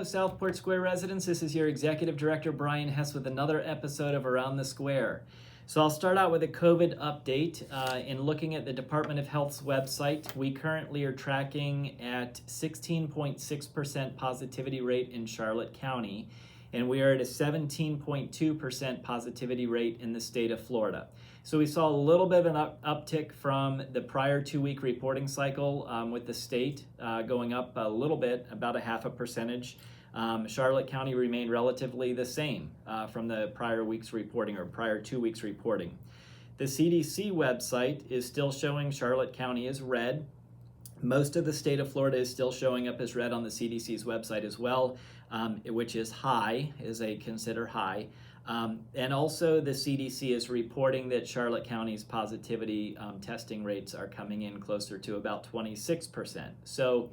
Southport Square residents. This is your Executive Director, Brian Hess, with another episode of Around the Square. So I'll start out with a COVID update. In looking at the Department of Health's website, we currently are tracking at 16.6% positivity rate in Charlotte County, and we are at a 17.2% positivity rate in the state of Florida. So we saw a little bit of an uptick from the prior 2-week reporting cycle with the state going up a little bit, about a 0.5 percentage. Charlotte County remained relatively the same from the prior week's reporting or prior 2 weeks reporting. The CDC website is still showing Charlotte County as red. Most of the state of Florida is still showing up as red on the CDC's website as well, which is high, is a consider high. And also the CDC is reporting that Charlotte County's positivity testing rates are coming in closer to about 26%. So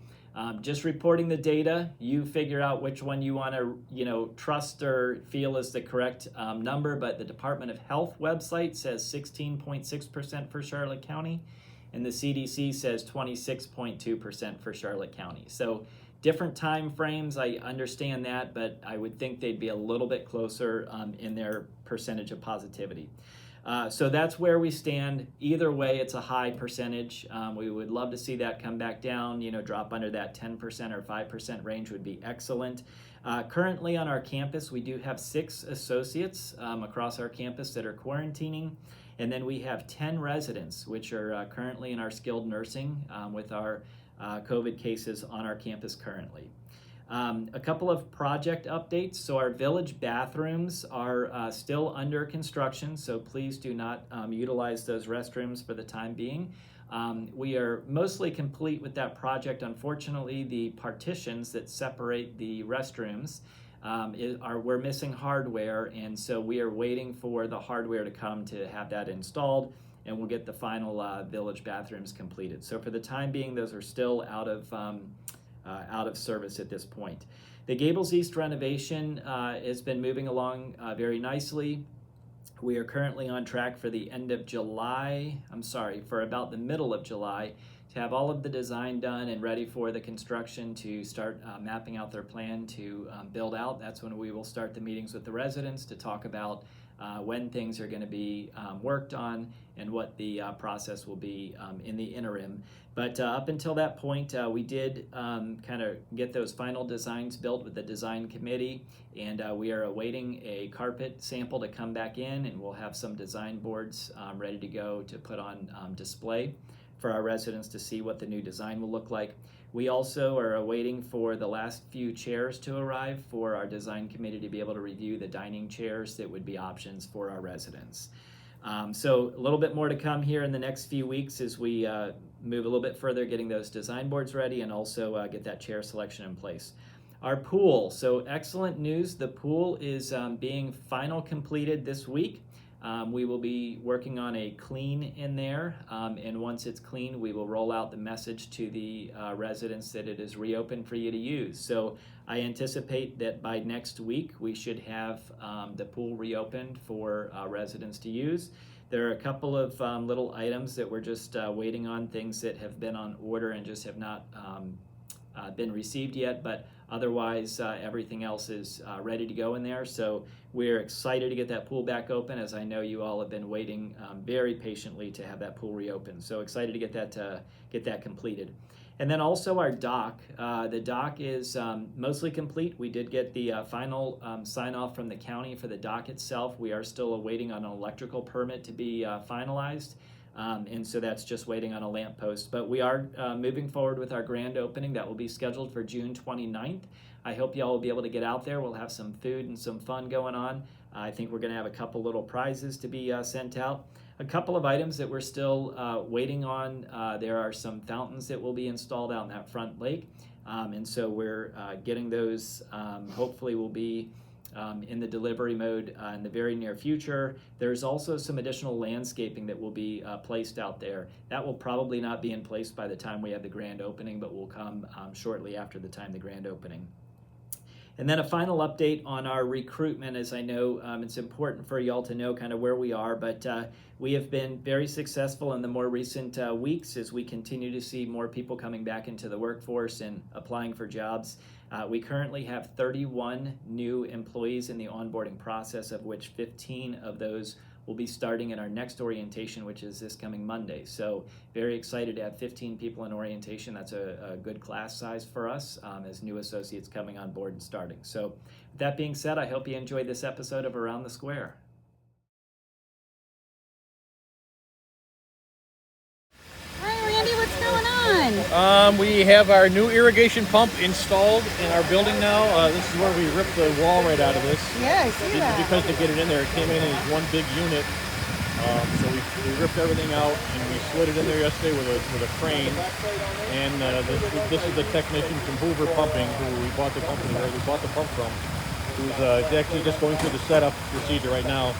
just reporting the data, you figure out which one you want to trust or feel is the correct number, but the Department of Health website says 16.6% for Charlotte County, and the CDC says 26.2% for Charlotte County. So different time frames, I understand that, but I would think they'd be a little bit closer in their percentage of positivity. So that's where we stand. Either way, it's a high percentage. We would love to see that come back down, drop under that 10% or 5% range would be excellent. Currently on our campus, we do have 6 associates across our campus that are quarantining. And then we have 10 residents, which are currently in our skilled nursing with our COVID cases on our campus currently. A couple of project updates. So our village bathrooms are still under construction, so please do not utilize those restrooms for the time being. We are mostly complete with that project. Unfortunately, the partitions that separate the restrooms we're missing hardware, and so we are waiting for the hardware to come to have that installed, and we'll get the final village bathrooms completed. So for the time being, those are still out of service at this point. The Gables East renovation has been moving along very nicely. We are currently on track for the end of July, for about the middle of July, to have all of the design done and ready for the construction to start mapping out their plan to build out. That's when we will start the meetings with the residents to talk about when things are going to be worked on and what the process will be in the interim. But up until that point, we did kind of get those final designs built with the design committee, and we are awaiting a carpet sample to come back in, and we'll have some design boards ready to go to put on display for our residents to see what the new design will look like. We also are awaiting for the last few chairs to arrive for our design committee to be able to review the dining chairs that would be options for our residents. So a little bit more to come here in the next few weeks as we move a little bit further, getting those design boards ready and also get that chair selection in place. Our pool, so excellent news. The pool is being final completed this week. We will be working on a clean in there, and once it's clean, we will roll out the message to the residents that it is reopened for you to use. So I anticipate that by next week, we should have the pool reopened for residents to use. There are a couple of little items that we're just waiting on, things that have been on order and just have not been received yet, but otherwise everything else is ready to go in there. So we're excited to get that pool back open, as I know you all have been waiting very patiently to have that pool reopened. So excited to get that completed. And then also our dock. The dock is mostly complete. We did get the final sign off from the county for the dock itself. We are still awaiting on an electrical permit to be finalized. And so that's just waiting on a lamp post. But we are moving forward with our grand opening. That will be scheduled for June 29th. I hope y'all will be able to get out there. We'll have some food and some fun going on. I think we're going to have a couple little prizes to be sent out. A couple of items that we're still waiting on. There are some fountains that will be installed out in that front lake. And so we're getting those. Hopefully we'll be in the delivery mode in the very near future. There's also some additional landscaping that will be placed out there. That will probably not be in place by the time we have the grand opening, but will come shortly after the time the grand opening. And then a final update on our recruitment, as I know it's important for y'all to know kind of where we are, but we have been very successful in the more recent weeks as we continue to see more people coming back into the workforce and applying for jobs. We currently have 31 new employees in the onboarding process, of which 15 of those will be starting in our next orientation, which is this coming Monday. So very excited to have 15 people in orientation. That's a good class size for us as new associates coming on board and starting. So with that being said, I hope you enjoyed this episode of Around the Square. We have our new irrigation pump installed in our building now. This is where we ripped the wall right out of this. Yeah, I see that. Because to get it in there, it came in as one big unit. So we ripped everything out and we slid it in there yesterday with a crane. And this is the technician from Hoover Pumping, who we bought the pump from, who's actually just going through the setup procedure right now.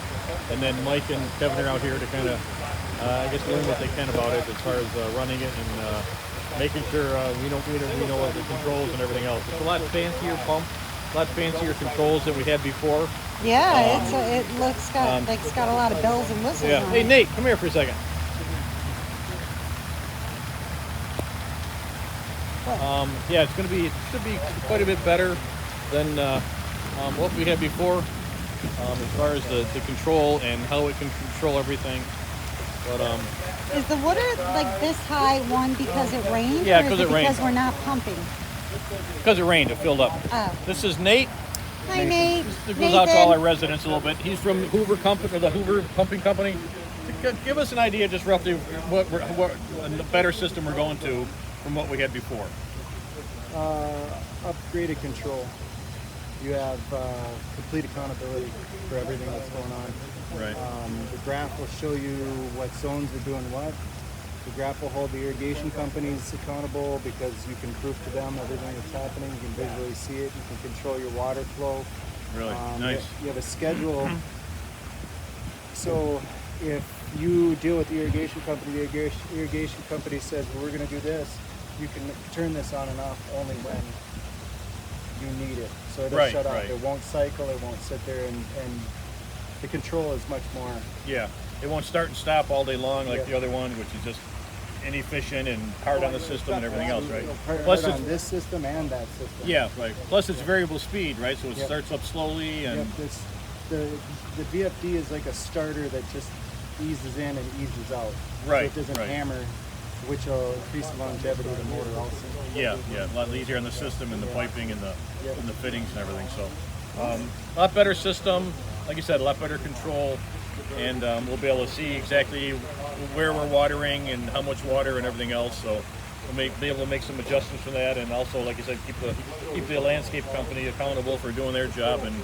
And then Mike and Kevin are out here to kind of, I guess, learn what they can about it as far as running it and making sure we know what the controls and everything else. It's a lot fancier pump, a lot fancier controls than we had before. Yeah, it looks like it's got a lot of bells and whistles. Yeah. On Hey it. Nate, come here for a second. Yeah, it should be quite a bit better than what we had before as far as the control and how it can control everything. But is the water like this high one because it rained? Yeah, or is because it rained. Because we're not pumping. Because it rained, it filled up. Oh. This is Nate. Hi, Nate. This goes out to all our residents a little bit. He's from Hoover Company, or the Hoover Pumping Company. Give us an idea, just roughly, what a better system we're going to from what we had before. Upgraded control. You have complete accountability for everything that's going on. Right. The graph will show you what zones are doing what. The graph will hold the irrigation companies accountable because you can prove to them everything that's happening. You can visually see it. You can control your water flow. Really nice. You have a schedule. So if you deal with the irrigation company, the irrigation company says, well, we're going to do this. You can turn this on and off only when you need it. So it'll shut off. It won't cycle. It won't sit there and the control is much more. Yeah, it won't start and stop all day long like the other one, which is just inefficient and hard on the system and everything else, right? Plus on this system and that system. Yeah, right. Plus it's variable speed, right? So it starts up slowly and. The VFD is like a starter that just eases in and eases out. Right. So it doesn't hammer, which will increase the longevity of the motor also. Yeah, a lot easier on the system and the piping and the fittings and everything. So a lot better system. Like you said, a lot better control, and we'll be able to see exactly where we're watering and how much water and everything else. So we'll be able to make some adjustments for that, and also, like you said, keep the landscape company accountable for doing their job and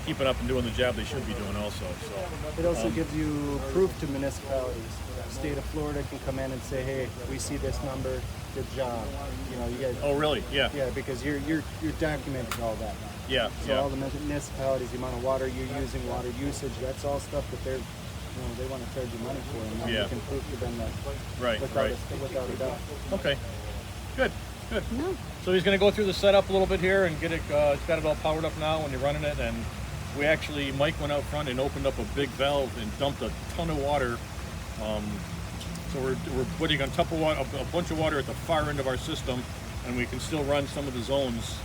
keeping up and doing the job they should be doing also. So it also gives you proof to municipalities. The state of Florida can come in and say, hey, we see this number, good job. You know, you guys. Oh, really? Yeah. Yeah, because you're documenting all that. Yeah. So all the municipalities, the amount of water you're using, water usage, that's all stuff that they want to charge you money for, and then you can prove to them that without a doubt. Okay, good. No. So he's going to go through the setup a little bit here and get it. It's got it all powered up now when you're running it, and Mike went out front and opened up a big valve and dumped a ton of water. So we're putting on top of a bunch of water at the far end of our system, and we can still run some of the zones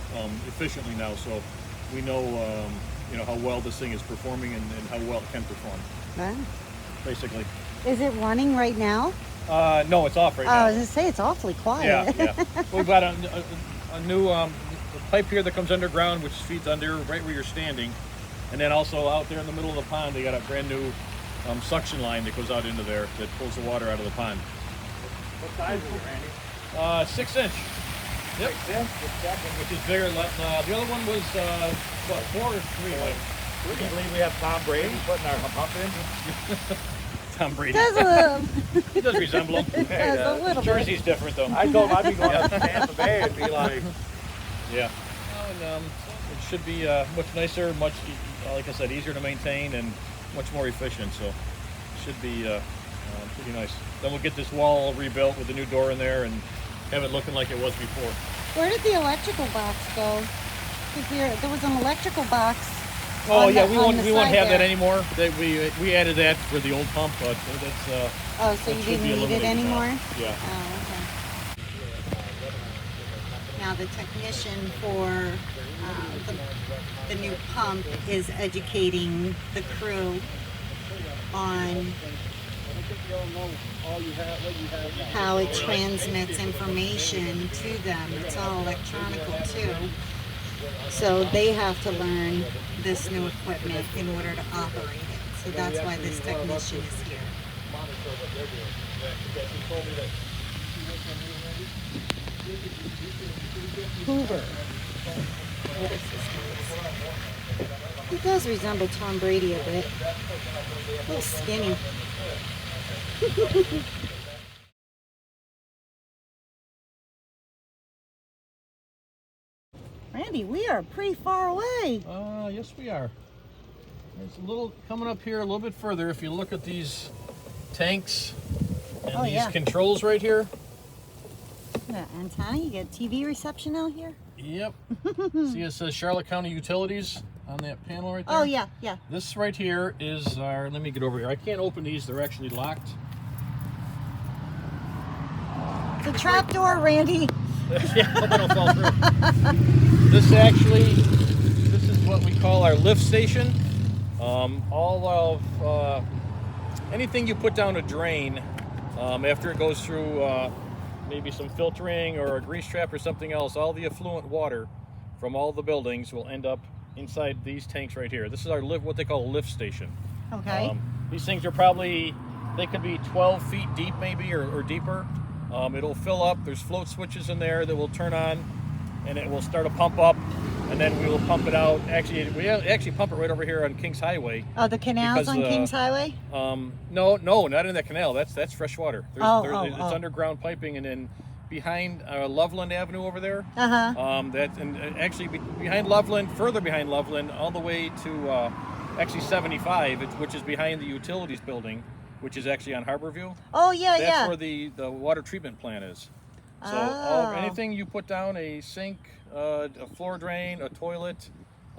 efficiently now. So we know how well this thing is performing and how well it can perform. Wow. Basically. Is it running right now? No, it's off right now. I was going to say, it's awfully quiet. Yeah. We've got a new pipe here that comes underground, which feeds under right where you're standing. And then also out there in the middle of the pond, they got a brand new suction line that goes out into there that pulls the water out of the pond. What size is it, Randy? 6 inch. Yep. 6 inch? Which is bigger. The other one was, 4 or 3? Like, Can you believe we have Tom Brady putting our pump in? Tom Brady. He does resemble him. A little Jersey's different though. I told him I'd be going up to Tampa Bay and be like, yeah. And, it should be much nicer, much, like I said, easier to maintain and much more efficient. So it should be pretty nice. Then we'll get this wall rebuilt with the new door in there and have it looking like it was before. Where did the electrical box go? because there was an electrical box. Oh on yeah, the- we on won't the have side that there. anymore. That we added that for the old pump, but that's Oh, so that you should didn't be need it eliminated now. anymore? Yeah. Oh, okay. Now the technician for the new pump is educating the crew on how it transmits information to them. It's all electronical too. So they have to learn this new equipment in order to operate it. So that's why this technician is here. Hoover. Water systems. He does resemble Tom Brady a bit. A little skinny. Randy, we are pretty far away. Yes, we are. There's a little coming up here a little bit further. If you look at these tanks and Oh, these yeah. controls right here. Yeah, antenna, you get TV reception out here? Yep. See, it says Charlotte County Utilities on that panel right there. Oh, yeah, yeah. This right here is our. Let me get over here. I can't open these. They're actually locked. It's a trap door, Randy. Yeah, hope I don't fall through. This is what we call our lift station. All of anything you put down a drain after it goes through maybe some filtering or a grease trap or something else, all the effluent water from all the buildings will end up inside these tanks right here. This is our what they call a lift station. Okay. These things are probably, they could be 12 feet deep maybe or deeper. It'll fill up. There's float switches in there that will turn on, and it will start to pump up, and then we will pump it out. Actually, we actually pump it right over here on Kings Highway. Oh, the canals because, on Kings Highway? No, not in that canal. That's fresh water. It's oh. underground piping, and then behind Loveland Avenue over there. Uh-huh. Actually behind Loveland, further behind Loveland, all the way to actually 75, which is behind the utilities building, which is actually on Harborview. Oh, yeah, That's yeah. where the water treatment plant is. So Oh. anything you put down, a sink, a floor drain, a toilet,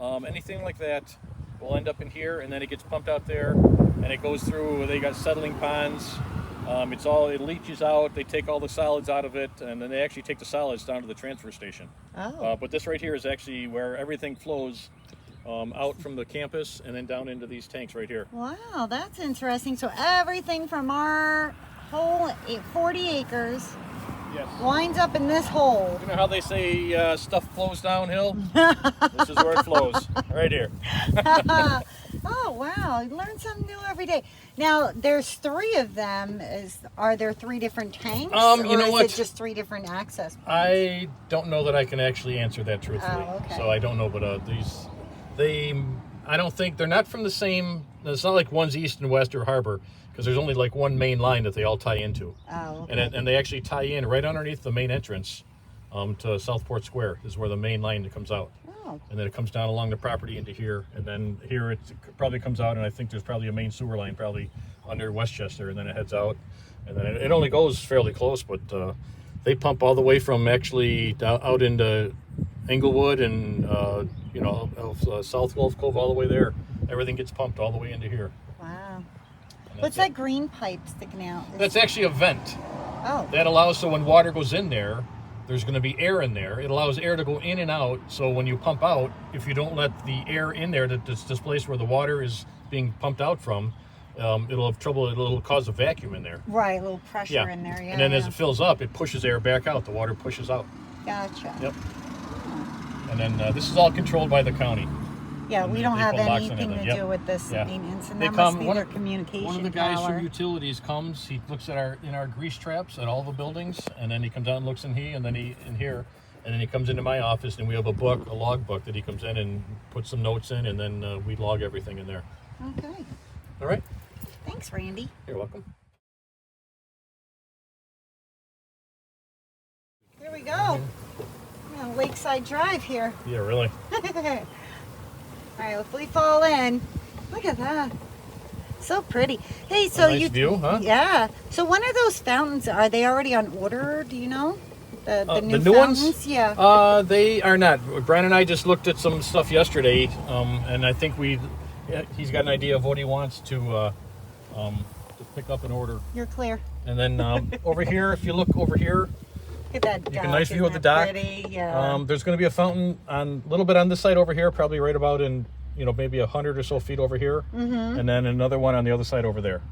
anything like that will end up in here, and then it gets pumped out there, and it goes through. They got settling ponds. It leaches out. They take all the solids out of it, and then they actually take the solids down to the transfer station. Oh. But this right here is actually where everything flows out from the campus and then down into these tanks right here. Wow, that's interesting. So everything from our whole 40 acres Yes. winds up in this hole. You know how they say stuff flows downhill? This is where it flows, right here. Oh, wow. You learn something new every day. Now, there's 3 of them. Are there 3 different tanks? You or know is what? it just 3 different access points? I don't know that I can actually answer that truthfully. Oh, okay. So I don't know, but I don't think they're not from the same. It's not like one's east and west or harbor, because there's only like one main line that they all tie into. Oh, okay. And they actually tie in right underneath the main entrance to Southport Square is where the main line comes out. Oh. And then it comes down along the property into here, and then here it probably comes out, and I think there's probably a main sewer line probably under Westchester, and then it heads out, and then it only goes fairly close, but they pump all the way from actually out into Englewood and South Wolf Cove all the way there. Everything gets pumped all the way into here. Wow. And What's that's that green pipe sticking out? That's actually a vent. Oh. That allows, so when water goes in there, there's going to be air in there. It allows air to go in and out. So when you pump out, if you don't let the air in there that's displaced where the water is being pumped out from, it'll have trouble. It'll cause a vacuum in there. Right, a little pressure in there. Yeah. And then as yeah. it fills up, it pushes air back out. The water pushes out. Gotcha. Yep. And then this is all controlled by the county. Yeah, And we they- don't they have put locks in anything it, to yep. do with this Yeah. maintenance, and They that come- must be one their of- communication One of the guys power. from utilities comes. He looks at in our grease traps at all the buildings, and then he comes out and looks in here, and then he comes into my office, and we have a log book that he comes in and puts some notes in, and then we log everything in there. Okay. All right. Thanks, Randy. You're welcome. Here we go. We're on Lakeside Drive here. Yeah, really. All right, if we fall in, look at that. So pretty. Hey, so nice you view, huh? Yeah. So when are those fountains? Are they already on order? Do you know? The new the new ones? fountains? Yeah. They are not. Brian and I just looked at some stuff yesterday, and I think he's got an idea of what he wants to pick up and order. You're clear. And then over here, if you look over here, Look at that dock. you get a nice view of the Isn't dock. that pretty? Yeah. There's going to be a fountain on a little bit on this side over here, probably right about in maybe 100 or so feet over here, and then another one on the other side over there.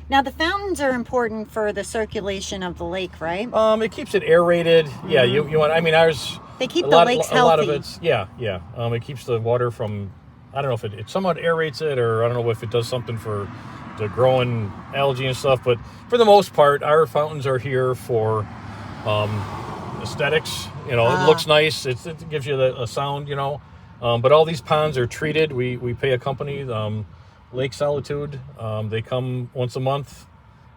Now the fountains are important for the circulation of the lake, right? It keeps it aerated. Yeah, you want. I mean, ours. They keep a the lot, lakes a lot of healthy. it's it keeps the water from. I don't know if it somewhat aerates it, or I don't know if it does something for the growing algae and stuff. But for the most part, our fountains are here for aesthetics. It looks nice. It gives you a sound. But all these ponds are treated. We pay a company, Lake Solitude. They come once a month,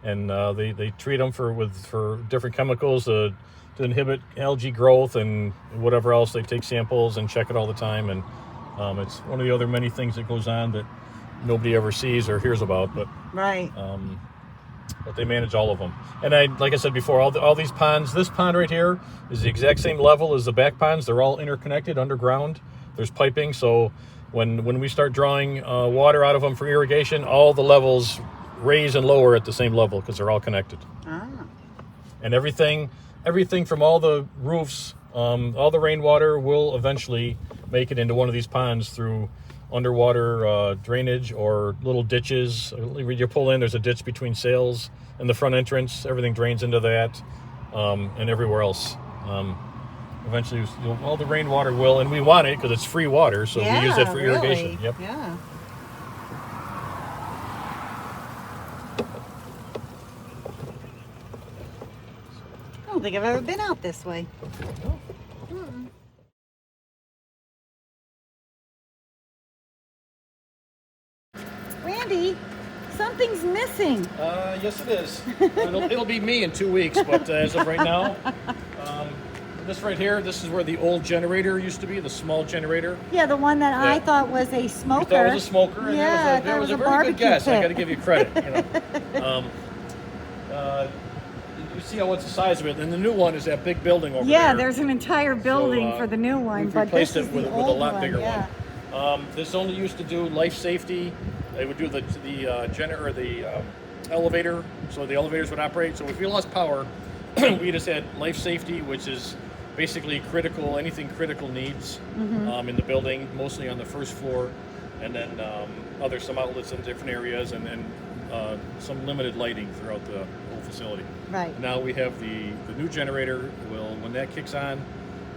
and they treat them for different chemicals to inhibit algae growth and whatever else. They take samples and check it all the time, and it's one of the other many things that goes on that nobody ever sees or hears about. But Right. but they manage all of them. And like I said before, all these ponds. This pond right here is the exact same level as the back ponds. They're all interconnected underground. There's piping, so when we start drawing water out of them for irrigation, all the levels raise and lower at the same level because they're all connected. And everything from all the roofs, all the rainwater will eventually make it into one of these ponds through underwater drainage or little ditches. You pull in, there's a ditch between sails and the front entrance. Everything drains into that, and everywhere else. Eventually, all the rainwater will, and we want it because it's free water, so we use it for irrigation. Really? Yep. Yeah. I don't think I've ever been out this way. Randy, something's missing. Yes, it is. It'll be me in 2 weeks, but as of right now, this right here, this is where the old generator used to be, the small generator. Yeah, the one that I Yeah. thought was a smoker. You thought it was a smoker, and Yeah, it was a very barbecue good guess. I pit. got to give you credit. You see what's the size of it, and the new one is that big building over there. Yeah, there's an entire building So, for the new one, we've but replaced this it is with the a old lot one. bigger Yeah. one. This only used to do life safety. They would do the elevator, so the elevators would operate. So if we lost power, we just had life safety, which is basically anything critical needs in the building, mostly on the first floor, and then some outlets in different areas, and then some limited lighting throughout the whole facility. Right. Now we have the new generator. When that kicks on,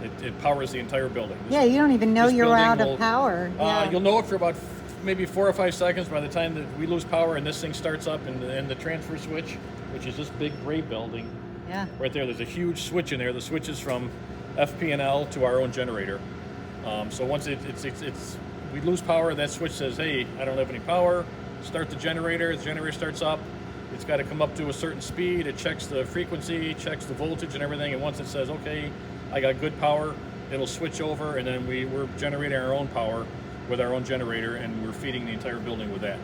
it powers the entire building. Yeah, you don't even know this you're building out will- of power. Yeah. You'll know it for about maybe 4 or 5 seconds. By the time that we lose power and this thing starts up, and the transfer switch, which is this big gray building Yeah. right there, there's a huge switch in there. The switch is from FP&L to our own generator. So once we lose power, that switch says, "Hey, I don't have any power. Start the generator." The generator starts up. It's got to come up to a certain speed. It checks the frequency, checks the voltage and everything. And once it says, "Okay, I got good power," it'll switch over, and then we're generating our own power with our own generator, and we're feeding the entire building with that.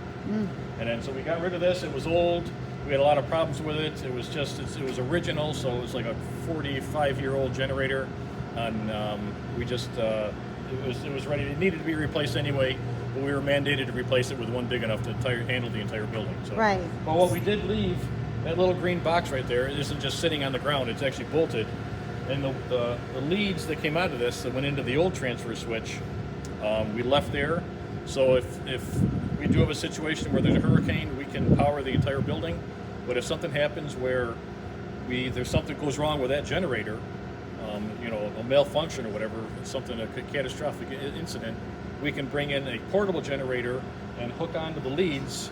And then so we got rid of this. It was old. We had a lot of problems with it. It was original, so it was like a 45-year-old generator, and we just it was ready. It needed to be replaced anyway, but we were mandated to replace it with one big enough to handle the entire building. So. Right. But what we did leave, that little green box right there, isn't just sitting on the ground. It's actually bolted, and the leads that came out of this that went into the old transfer switch, we left there. So if we do have a situation where there's a hurricane, we can power the entire building. But if something happens where there's something goes wrong with that generator, a malfunction or whatever, a catastrophic incident, we can bring in a portable generator and hook onto the leads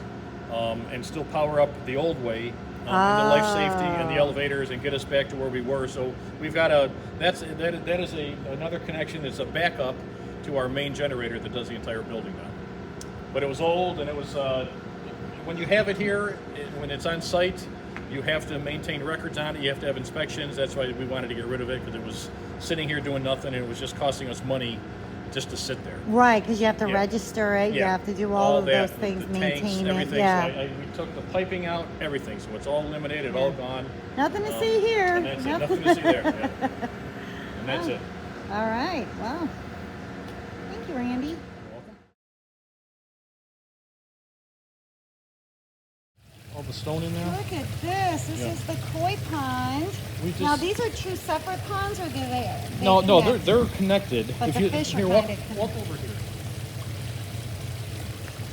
and still power up the old way in the life safety and the elevators and get us back to where we were. So we've got that is another connection. It's a backup to our main generator that does the entire building now. But it was old, and it was when you have it here, when it's on site, you have to maintain records on it. You have to have inspections. That's why we wanted to get rid of it, because it was sitting here doing nothing, and it was just costing us money just to sit there. Right, because you have to Yeah. register it. You Yeah. have to do all of that, those things, the tanks, maintain it. everything. Yeah. So we took the piping out, everything. So it's all eliminated, all gone. Nothing to see here. And that's it. Nothing to see there. Yeah. And that's it. All right. Well, thank you, Randy. You're welcome. All the stone in there. Look at this. This Yeah. is the koi pond. We Now, just- these are two separate ponds, or do they? No, connect? they're connected. But the fish are here, walk, kinda walk over here.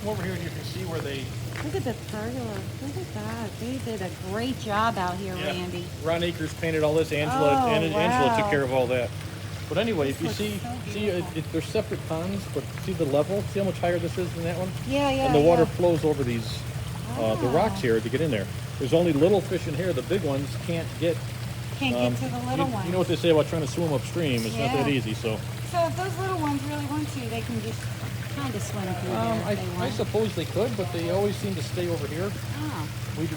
Come over here and you can see where they. Look at the pergola. Look at that. They did a great job out here, Yeah. Randy. Ron Akers painted all this. Angela, Oh, Angela took wow. care of all that. But anyway, This if you looks see, so see, beautiful. they're separate ponds, but see the level. See how much higher this is than that one? Yeah, yeah. And the water yeah. flows over these, the rocks here to get in there. There's only little fish in here. The big ones can't get. Can't get to the little you, ones. You know what they say about trying to swim upstream? It's not that Yeah. easy. So So if those little ones really want to, they can just kind of swim through there I if they want. suppose they could, but they always seem to stay over here. Oh.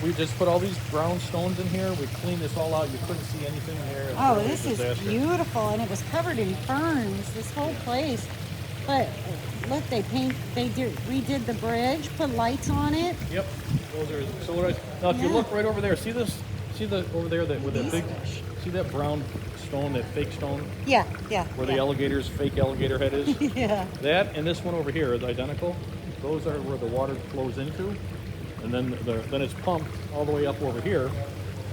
We just put all these brown stones in here. We cleaned this all out. You couldn't see anything in here. It was Oh, really a this is disaster. beautiful, and it was covered in ferns. This whole place. But look, redid the bridge, put lights on it. Yep. Those are so. Now, if you Yeah. look right over there, see this? See the over there that with that These big. fish. See that brown stone, that fake stone, Yeah, yeah. where yeah. the alligator's fake alligator head is. Yeah. That and this one over here is identical. Those are where the water flows into, and then then it's pumped all the way up over here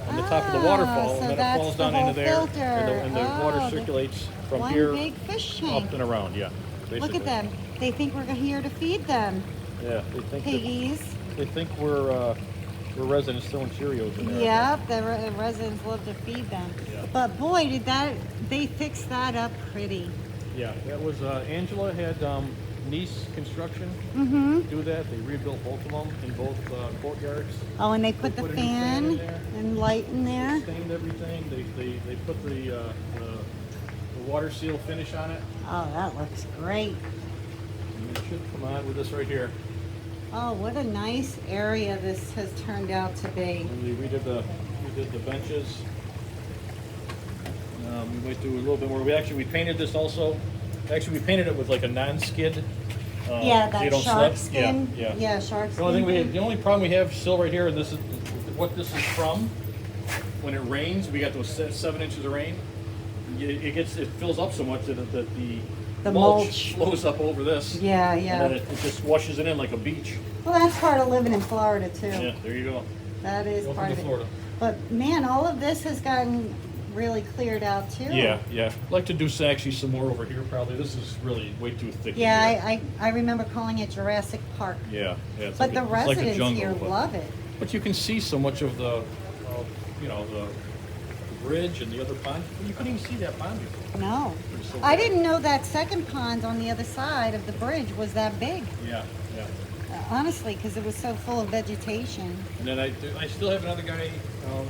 on the top of the waterfall, so and then it that's falls the down whole into there, filter. and the water Oh, circulates from One here big fish up tank. and around. Yeah. Basically. Look at them. They think we're here to feed them, Yeah, they think that, piggies. they think we're residents throwing Cheerios in there. Yep, the residents love to feed them. Yeah. But boy, they fix that up pretty. Yeah, that was Angela had Nice Construction Mm-hmm. do that. They rebuilt both of them in both courtyards. Oh, and they put the put a new fan in fan there. and light in there. Stained everything. They put the water seal finish on it. Oh, that looks great. And it should come on with this right here. Oh, what a nice area this has turned out to be. And we did the benches. We might do a little bit more. We painted this also. Actually, we painted it with like a non-skid. Yeah, so you that don't shark slip. skin. Yeah. Shark The only skin. the only problem we have still right here, and this is what this is from. When it rains, we got those 7 inches of rain. It fills up so much that the mulch. flows up over this. Yeah, And yeah. then it just washes it in like a beach. Well, that's part of living in Florida too. Yeah, there you go. That is Welcome part to of it. Florida. But man, all of this has gotten really cleared out too. Yeah. I'd like to do actually some more over here. Probably this is really way too thick. in Yeah, here. I remember calling it Jurassic Park. Yeah. It's But like the it's like a residents jungle, here but- love it. But you can see so much of the bridge and the other pond. You couldn't even see that pond before. No. It was so I big. didn't know that second pond on the other side of the bridge was that big. Yeah. Honestly, because it was so full of vegetation. And then I still have another guy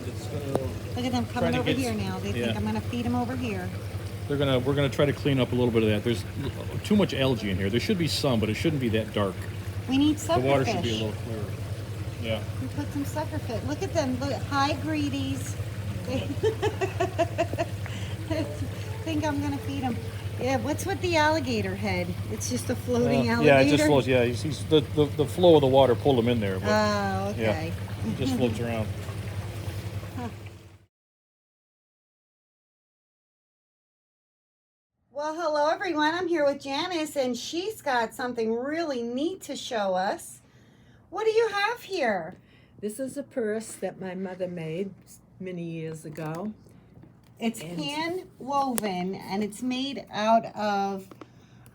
that's gonna. Look at them Trying coming to over get- here now. They yeah. think I'm going to feed them over here. We're gonna try to clean up a little bit of that. There's too much algae in here. There should be some, but it shouldn't be that dark. We need The sucker water fish. should be a little clearer. Yeah. We put some sucker fish. Look at them. Look, hi, greedies. They think I'm going to feed them. Yeah, what's with the alligator head? It's just a floating alligator? Yeah, it just flows. Yeah, he's the flow of the water pulled him in there. But Oh, okay. yeah, it just floats around. Well, hello everyone. I'm here with Janice, and she's got something really neat to show us. What do you have here? This is a purse that my mother made many years ago. It's And- hand woven, and it's made out of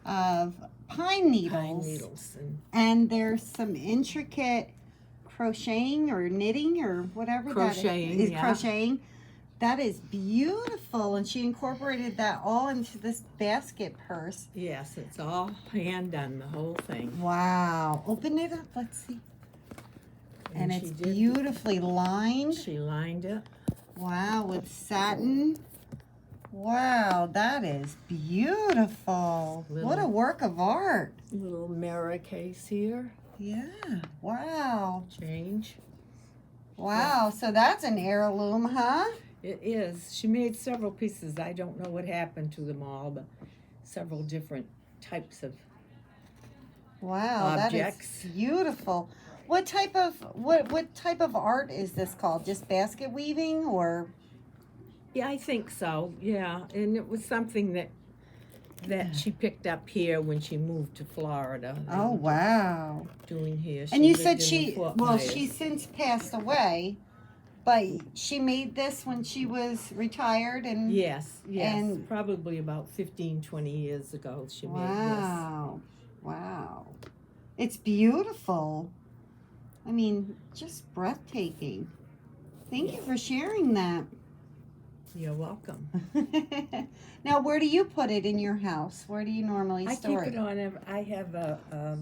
pine needles. Pine needles. And there's some intricate crocheting or knitting or whatever Crocheting, that is. yeah. Crocheting. That is beautiful, and she incorporated that all into this basket purse. Yes, it's all hand done, the whole thing. Wow. Open it up. Let's see. And she it's did- beautifully lined. She lined it. Wow, with satin. Wow, that is beautiful. What a Little- work of art. Little mirror case here. Yeah. Wow. Change. Wow. So that's an heirloom, huh? It is. She made several pieces. I don't know what happened to them all, but several different types of Wow, objects. that is beautiful. What type of art is this called? Just basket weaving or? Yeah, I think so. Yeah, and it was something that she picked up here when she moved to Florida. They Oh were wow! doing here. And you lived said in the she Fort well, Myers. she's since passed away, but she made this when she was retired and Yes, and- probably about 15, 20 years ago she made wow, wow, it's beautiful. I mean, just breathtaking. Thank you for sharing that. this. You're welcome. Now, where do you put it in your house? Where do you normally I keep store it on. I have a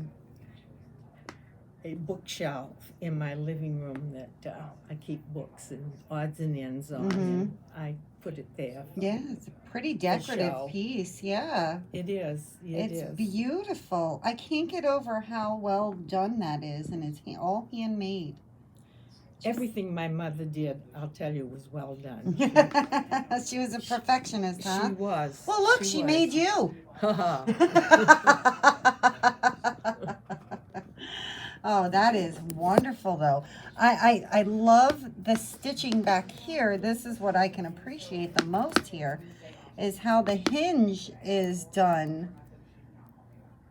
bookshelf in my living room that I keep books and odds and ends on, and I put it there. Yeah, it's a pretty decorative show. piece. Yeah, It is. It it's is. beautiful. I can't get over how well done that is, and it's all handmade. Everything my mother did, I'll tell you, was well done. She was a perfectionist, huh? She was. Well, look, she was. made you. Oh, that is wonderful, though. I love the stitching back here. This is what I can appreciate the most here, is how the hinge is done.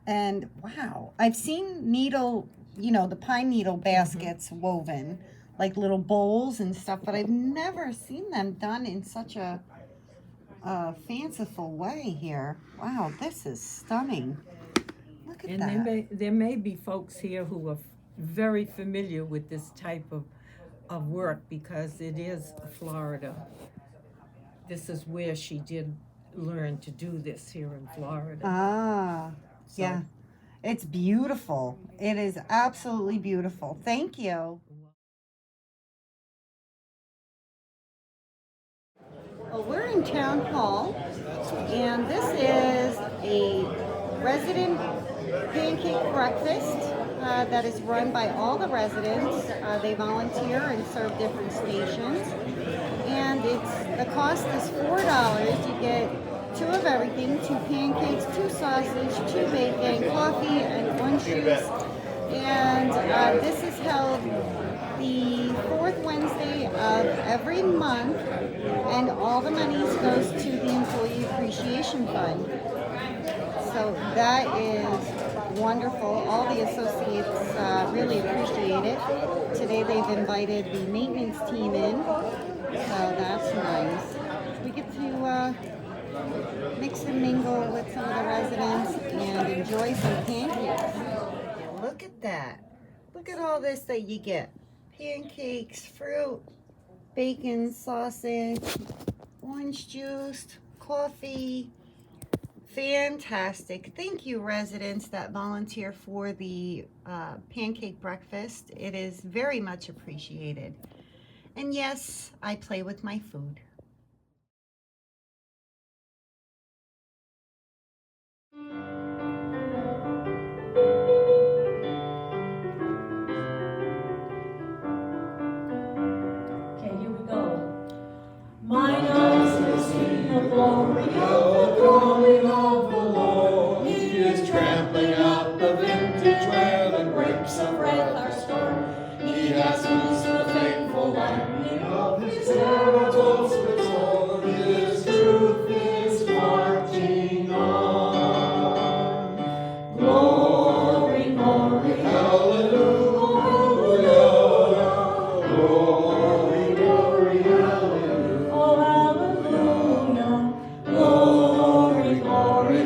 And wow, I've seen needle, the pine needle baskets woven, like little bowls and stuff, but I've never seen them done in such a fanciful way here. Wow, this is stunning. Look at And that. there may be folks here who are very familiar with this type of work because it is Florida. This is where she did learn to do this here in Florida. Ah, So- yeah. It's beautiful. It is absolutely beautiful. Thank you. Well, we're in Town Hall, and this is a resident pancake breakfast that is run by all the residents. They volunteer and serve different stations, and the cost is $4. You get 2 of everything, 2 pancakes, 2 sausage, 2 bacon, coffee, and 1 juice. And this is held the 4th Wednesday of every month, and all the monies goes to the Employee Appreciation Fund. So that is wonderful. All the associates really appreciate it. Today they've invited the maintenance team in, so that's nice. We get to mix and mingle with some of the residents and enjoy some pancakes. And look at that. Look at all this that you get. Pancakes, fruit, bacon, sausage, orange juice, coffee. Fantastic. Thank you, residents that volunteer for the pancake breakfast. It is very much appreciated. And yes, I play with my food. Okay, here we go. Mine eyes have seen the glory of the coming of the Lord. He is trampling out the vintage where the grapes of wrath are stored. He has loosed the faithful lightning of his terrible sword. His truth is marching on. Glory, glory, hallelujah. Glory, glory, hallelujah. Oh, hallelujah. Glory, glory,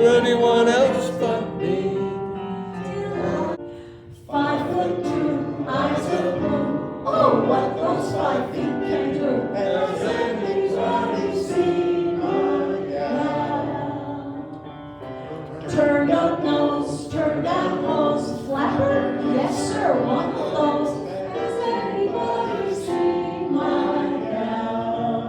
anyone else but me. 5'2", eyes of blue. Oh, what those 5 feet can do. Has anybody seen my gal? Turned up nose, turned down hose, flapper, yes sir, one of those. Has anybody seen my gal?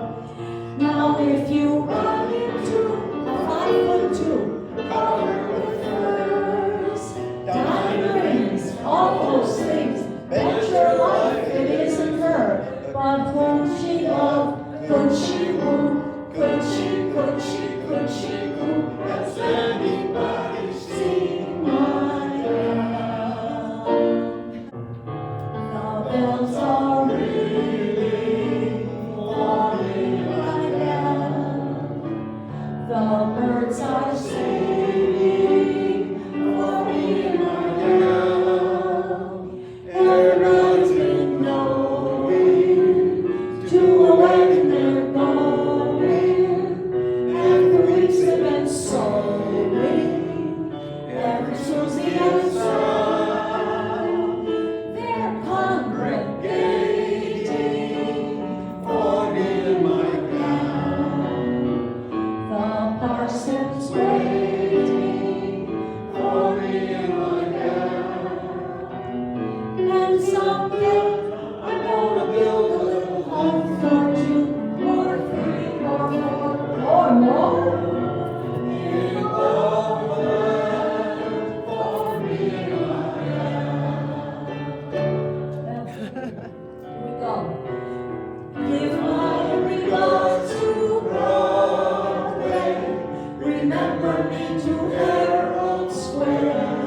Now if you run into a 5'2", covered with furs, diamond rings, all those things, bet your life it isn't her. But won't she love, could she woo, could she woo? Has anybody seen my gal? The bells are ringing for me, my gal. The birds are singing for me, my gal. Everybody's knowing to a wedding they're going, and the weeks have been sewing. Every Susie and son, they're congregating for me and my gal. The parson's waiting for me and my gal. And someday I'm gonna build a little home for 2 or 3 or 4 or more. In a land for me and my gal. Here we go. Give my regards to Broadway. Remember me to Herald Square.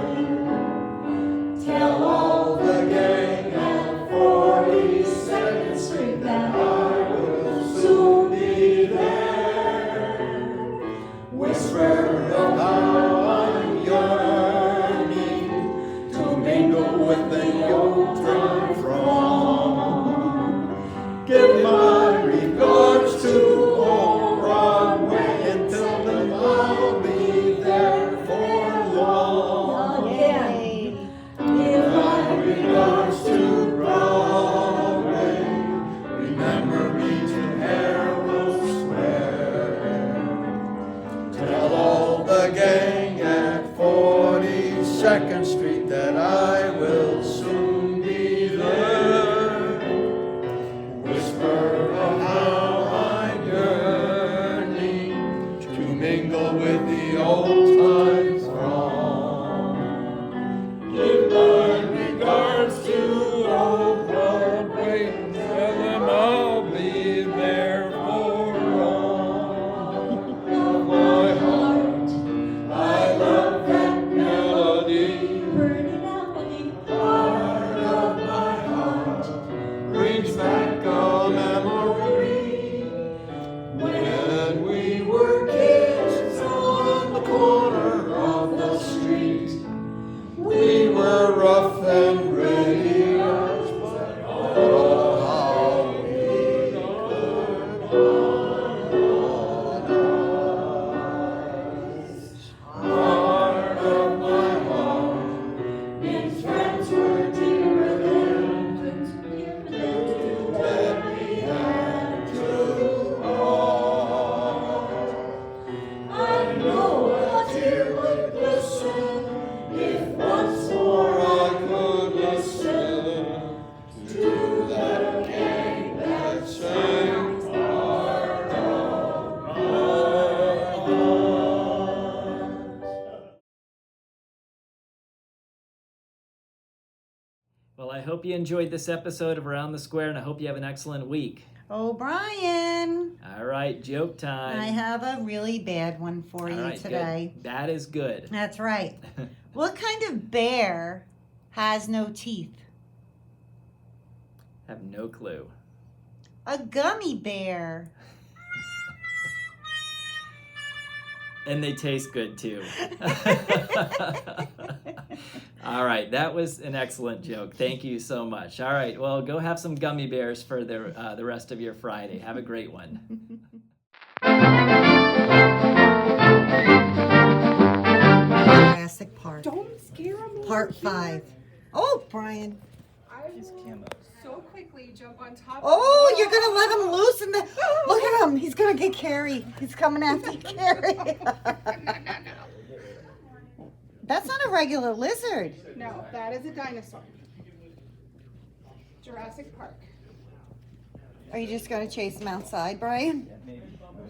Tell all the gang at 42nd Street that I will soon be there. Whisper of how I'm yearning to mingle with the old time throng. Give my regards to old Broadway and tell them I'll be there for long. Again. Give my regards to Broadway. Remember me to Herald Square. Tell all the gang at 42nd Street that I will soon be there. Whisper of how I'm yearning to mingle with the old time throng. Give my regards to old Broadway and tell them I'll be there for long. Of my heart, I love that melody. Pretty melody, heart of my heart, brings back a memory. When we were kids on the corner of the street, we were rough and ready, but oh, how we could harmonize. Heart of my heart, its friends were dearer than that we had true heart. I know a tear would glisten if once more I could listen to that gang that sang Heart of my heart. Well, I hope you enjoyed this episode of Around the Square, and I hope you have an excellent week. Oh, Brian, All right, joke time. I have a really bad one for All you right, today. good. That is good. That's right. What kind of bear has no teeth? Have no clue. A gummy bear. And they taste good too. All right, that was an excellent joke. Thank you so much. All right, well, go have some gummy bears for the rest of your Friday. Have a great one. Don't scare him. Part 5. Oh, Brian. I will so quickly jump on top. Oh, you're gonna let him loose in the. Look at him. He's gonna get Carrie. He's coming after Carrie. That's not a regular lizard. No, that is a dinosaur. Jurassic Park. Are you just gonna chase him outside, Brian?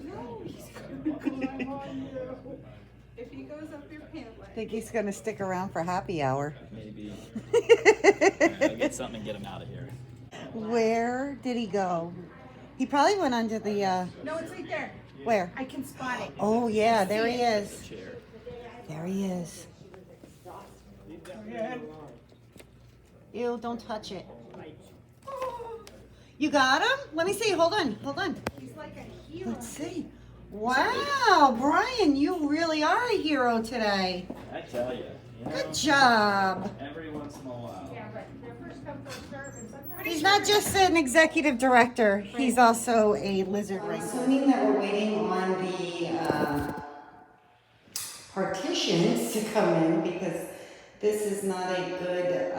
No, he's gonna climb on you. If he goes up your pant leg. I think he's gonna stick around for happy hour. Maybe. I'll get something and get him out of here. Where did he go? He probably went under the. No, it's right there. Where? I can spot it. Oh yeah, there he is. Chair. There he is. Ew, don't touch it. You got him? Let me see. Hold on. Hold on. He's like a hero. Let's see. Wow, Brian, you really are a hero today. I tell you. Good job. Every once in a while. Yeah, but they're first come, first serve, and sometimes. He's not just an executive director, he's also a lizard wrangler. Assuming that we're waiting on the partitions to come in, because this is not a good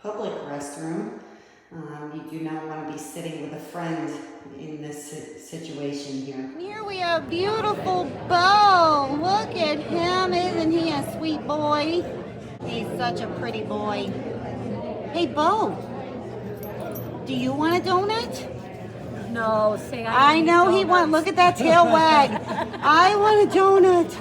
public restroom. You do not want to be sitting with a friend in this situation here. Here we have beautiful Bo. Look at him. Isn't he a sweet boy? He's such a pretty boy. Hey, Bo. Do you want a donut? No, say I know he wants. Look at that tail wag. I want a donut.